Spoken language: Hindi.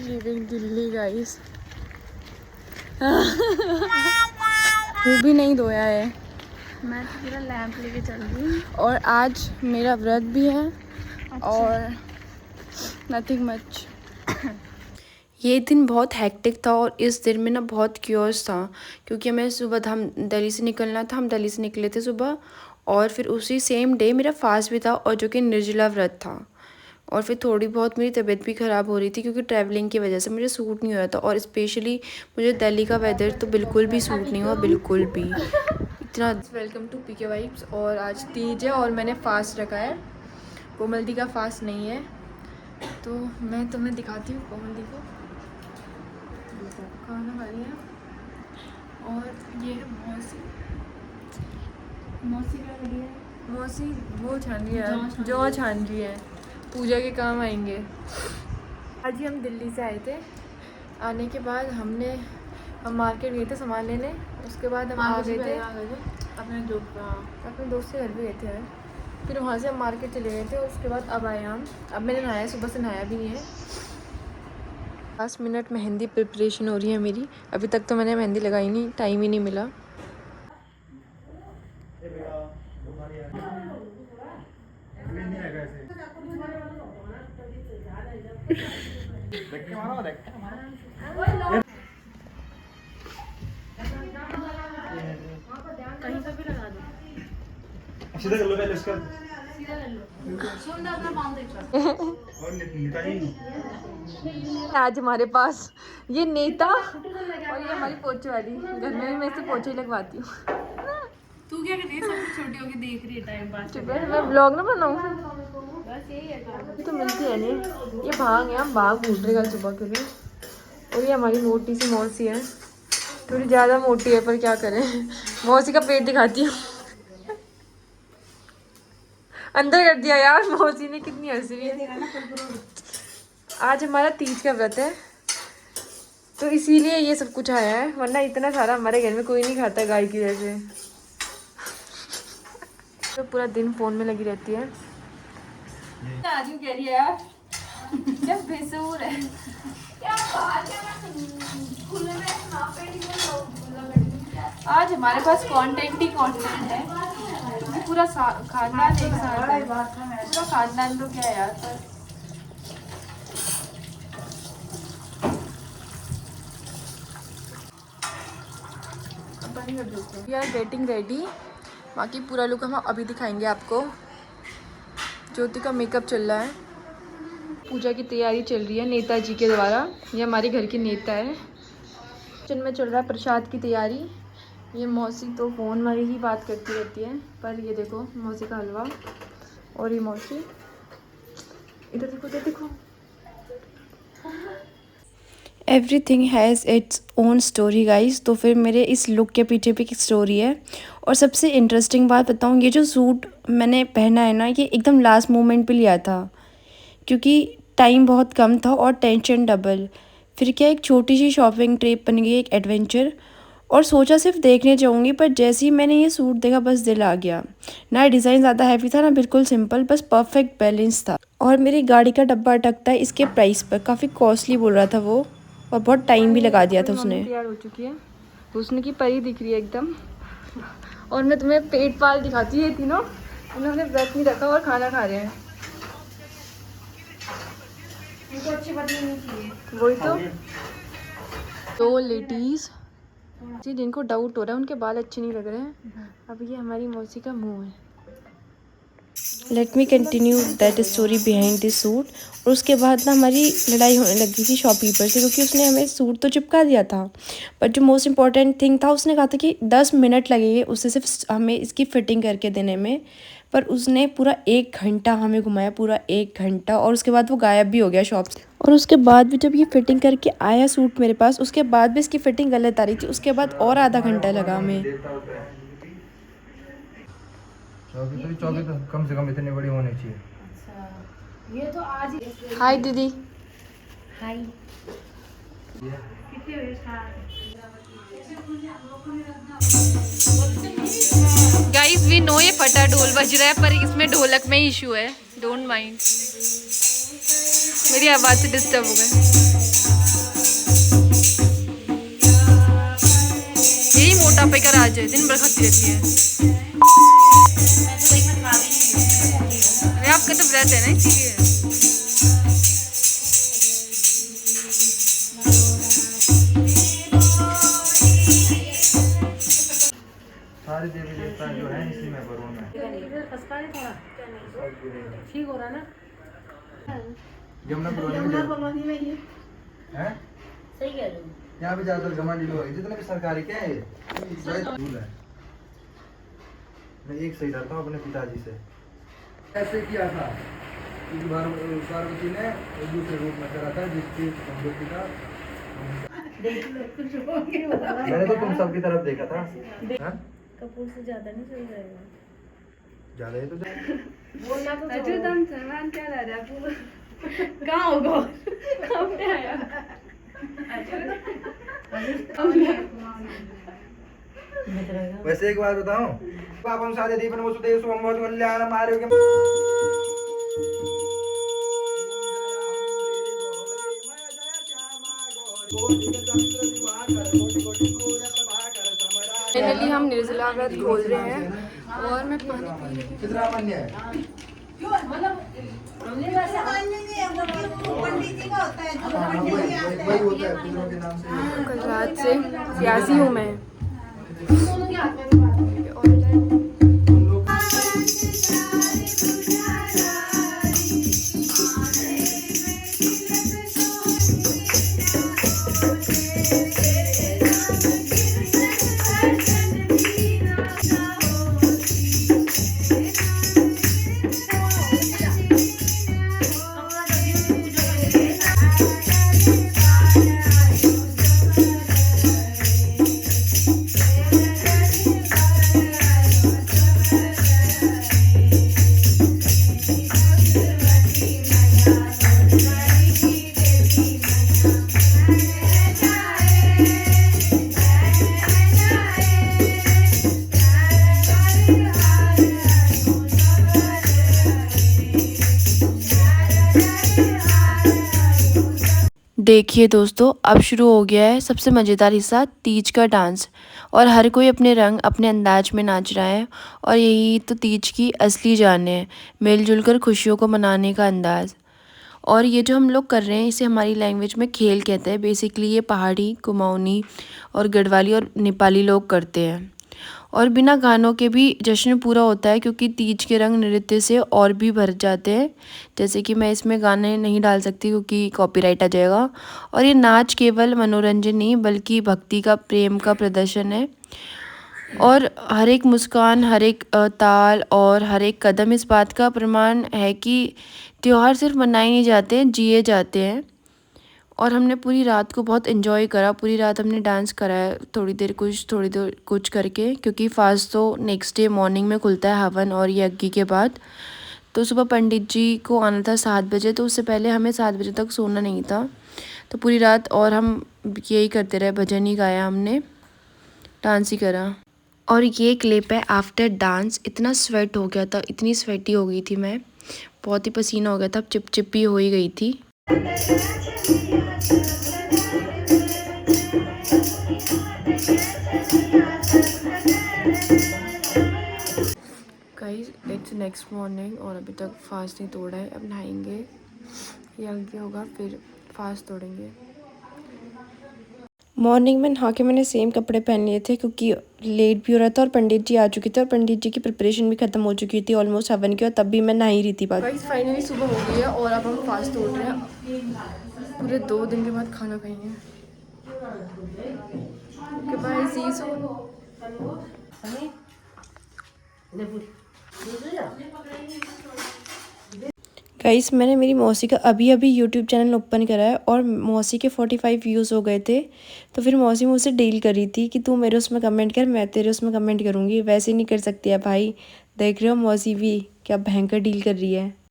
Living Delhi guys. वो भी नहीं धोया है। मैं तो पूरा लैंप लेके चल रही हूँ और आज मेरा व्रत भी है। अच्छा। और नथिंग मच। ये दिन बहुत हेक्टिक था और इस दिन में ना बहुत क्यूरियस था, क्योंकि हमें सुबह हम दिल्ली से निकलना था। हम दिल्ली से निकले थे सुबह, और फिर उसी सेम डे मेरा फास्ट भी था, और जो कि निर्जला व्रत था। और फिर थोड़ी बहुत मेरी तबीयत भी ख़राब हो रही थी, क्योंकि ट्रैवलिंग की वजह से मुझे सूट नहीं हो रहा था। और स्पेशली मुझे दिल्ली का वेदर तो बिल्कुल भी सूट नहीं हुआ, बिल्कुल भी। इतना वेलकम टू पीके वाइब्स। और आज तीज है और मैंने फास्ट रखा है, कोमल दी का फास्ट नहीं है। तो मैं तुम्हें दिखाती हूँ कोमल दी को खाना खा रही है। और ये है मौसी। मौसी क्या कर रही है? मौसी वो छान रही है, जौ छान रही है, पूजा के काम आएंगे। आज ही हम दिल्ली से आए थे। आने के बाद हम मार्केट गए थे सामान लेने। उसके बाद हम आ गए थे अपने दोस्त के घर भी गए थे। फिर वहाँ से हम मार्केट चले गए थे। और उसके बाद अब आए हम। अब मैंने नहाया, सुबह से नहाया भी नहीं है। 5 मिनट मेहंदी प्रिपरेशन हो रही है मेरी। अभी तक तो मैंने मेहंदी लगाई नहीं, टाइम ही नहीं मिला। कहीं पे भी लगा दो। सीधा कर लो पहले इसका। सीधा कर लो। सुन अपना पाँव देख। और नेताजी आज हमारे पास ये नेता और ये हमारी पोछे वाली। घर में भी मैं इससे पोछे ही लगवाती हूँ। तू क्या कर रही है? सबसे छोटी होके देख रही है टाइम पास। मैं ब्लॉग ना बनाऊँ। बस यही है काम। तो मिलती है नहीं। ये भांग है, हम भांग भूल रहे कल सुबह के लिए। और ये हमारी मोटी सी मौसी है, थोड़ी ज़्यादा मोटी है, पर क्या करें। मौसी का पेट दिखाती हूँ। अंदर कर दिया यार मौसी ने, कितनी हंसी है। आज हमारा तीज का व्रत है, तो इसीलिए ये सब कुछ आया है, वरना इतना सारा हमारे घर में कोई नहीं खाता गाय की जैसे। तो पूरा दिन फोन में लगी रहती है। आजू कह रही है यार क्या बेसूर है। आज हमारे पास कंटेंट ही कंटेंट है, क्योंकि पूरा खानदान एक साथ है। पूरा खानदान तो क्या है यार, पर वी आर गेटिंग रेडी। बाकी पूरा लुक हम अभी दिखाएंगे आपको। ज्योति का मेकअप चल रहा है, पूजा की तैयारी चल रही है नेताजी के द्वारा। ये हमारे घर की नेता है। किचन में चल रहा है प्रसाद की तैयारी। ये मौसी तो फ़ोन में ही बात करती रहती है, पर ये देखो मौसी का हलवा। और ये मौसी इधर देखो, इधर देखो। Everything has its own story guys. तो फिर मेरे इस लुक के पीछे भी एक स्टोरी है। और सबसे इंटरेस्टिंग बात बताऊँ, ये जो सूट मैंने पहना है ना, ये एकदम लास्ट मोमेंट पे लिया था, क्योंकि टाइम बहुत कम था और टेंशन डबल। फिर क्या, एक छोटी सी शॉपिंग ट्रिप बन गई, एक एडवेंचर। और सोचा सिर्फ देखने जाऊँगी, पर जैसे ही मैंने ये सूट देखा बस दिल आ गया। ना डिज़ाइन ज़्यादा हैवी था, ना बिल्कुल सिंपल, बस परफेक्ट बैलेंस था। और मेरी गाड़ी का डब्बा अटकता है इसके प्राइस पर, काफ़ी कॉस्टली बोल रहा था वो, और बहुत टाइम भी लगा दिया था उसने। तैयार हो चुकी है, हुस्न की परी दिख रही है एकदम। और मैं तुम्हें पेट पाल दिखाती है, तीनों उन्होंने व्रत नहीं रखा और खाना खा रहे हैं। इनको अच्छी बात नहीं चाहिए। वही तो, दो लेडीज जी जिनको डाउट हो रहा है उनके बाल अच्छे नहीं लग रहे हैं। अब ये हमारी मौसी का मुंह है। Let me continue that story behind this suit. और उसके बाद ना हमारी लड़ाई होने लगी थी शॉपकीपर से, क्योंकि उसने हमें सूट तो चिपका दिया था, बट जो मोस्ट इम्पॉर्टेंट थिंग था, उसने कहा था कि 10 मिनट लगेंगे उससे सिर्फ हमें इसकी फ़िटिंग करके देने में। पर उसने पूरा 1 घंटा हमें घुमाया, पूरा 1 घंटा। और उसके बाद वो गायब भी हो गया शॉप से। और उसके बाद भी जब ये फ़िटिंग करके आया सूट मेरे पास, उसके बाद भी इसकी फ़िटिंग गलत आ रही थी। उसके बाद और आधा घंटा लगा हमें। चौकी तो कम से कम इतनी बड़ी होनी चाहिए। अच्छा, ये तो आज ही। हाय दीदी। हाय। गाइस वी नो ये फटा ढोल बज रहा है, पर इसमें ढोलक में इशू है, डोंट माइंड। मेरी आवाज़ से डिस्टर्ब हो गए। मौज है, दिन भर खाती रहती है। अरे आपके तो व्रत है ना इसीलिए। सारे देवी देवता जो है इसी में वरुण है। ठीक हो रहा ना? यमुना कॉलोनी में है। सही कह रहे हो। यहाँ पे ज्यादातर घमंडी लोग हैं, जितने भी सरकारी क्या है रूल है। मैं एक सही रहता हूँ अपने पिताजी से। ऐसे किया था क्योंकि पार्वती ने दूसरे रूप में करा था जिसकी पिता। मैंने तो तुम सबकी तरफ देखा था। कपूर से ज्यादा नहीं चल जाएगा। ज्यादा ही तो बोलना तो अजूदम सामान क्या ला रहा है? कहाँ होगा? कहाँ पे आया? वैसे एक बात बताऊं, पापम सादे दीपन वसुदेव शुभम भवतु कल्याणम आरोग्यम। फाइनली हम निर्जला व्रत खोल रहे हैं और मैं पानी पी रही हूँ। कितना मान्य है? वही होता है पितरों के नाम से। कल रात से प्यासी हूँ मैं। देखिए दोस्तों, अब शुरू हो गया है सबसे मज़ेदार हिस्सा, तीज का डांस। और हर कोई अपने रंग अपने अंदाज में नाच रहा है और यही तो तीज की असली जान है, मिलजुल कर खुशियों को मनाने का अंदाज़। और ये जो हम लोग कर रहे हैं इसे हमारी लैंग्वेज में खेल कहते हैं। बेसिकली ये पहाड़ी, कुमाऊनी और गढ़वाली और नेपाली लोग करते हैं। और बिना गानों के भी जश्न पूरा होता है क्योंकि तीज के रंग नृत्य से और भी भर जाते हैं। जैसे कि मैं इसमें गाने नहीं डाल सकती क्योंकि कॉपीराइट आ जाएगा। और ये नाच केवल मनोरंजन नहीं बल्कि भक्ति का, प्रेम का प्रदर्शन है। और हर एक मुस्कान, हर एक ताल और हर एक कदम इस बात का प्रमाण है कि त्योहार सिर्फ मनाए नहीं जाते, जिए जाते हैं। और हमने पूरी रात को बहुत एंजॉय करा, पूरी रात हमने डांस करा है, थोड़ी देर कुछ करके, क्योंकि फास्ट तो नेक्स्ट डे मॉर्निंग में खुलता है हवन और यज्ञ के बाद। तो सुबह पंडित जी को आना था 7 बजे, तो उससे पहले हमें 7 बजे तक सोना नहीं था। तो पूरी रात और हम यही करते रहे, भजन ही गाया हमने, डांस ही करा। और ये क्लिप है आफ्टर डांस। इतना स्वेट हो गया था, इतनी स्वेटी हो गई थी मैं, बहुत ही पसीना हो गया था, चिपचिपी हो ही गई थी। गाइस इट्स नेक्स्ट मॉर्निंग और अभी तक फास्ट नहीं तोड़ा है। अब नहाएंगे, यज्ञ होगा फिर फास्ट तोड़ेंगे। मॉर्निंग में नहा के मैंने सेम कपड़े पहन लिए थे क्योंकि लेट भी हो रहा था और पंडित जी आ चुके थे और पंडित जी की प्रिपरेशन भी खत्म हो चुकी थी ऑलमोस्ट हवन की, और तब भी मैं नहा ही रही थी। गाइस फाइनली सुबह हो गई है और अब हम फास्ट तोड़ रहे हैं। पूरे 2 दिन के बाद खाना खाएंगे। Okay bye, see you soon. Guys मैंने मेरी मौसी का अभी यूट्यूब चैनल ओपन करा है और मौसी के 45 व्यूज़ हो गए थे। तो फिर मौसी मुझसे डील कर रही थी कि तू मेरे उसमें कमेंट कर, मैं तेरे उसमें कमेंट करूँगी। वैसे नहीं कर सकती है भाई, देख रहे हो मौसी भी क्या भयंकर डील कर रही है।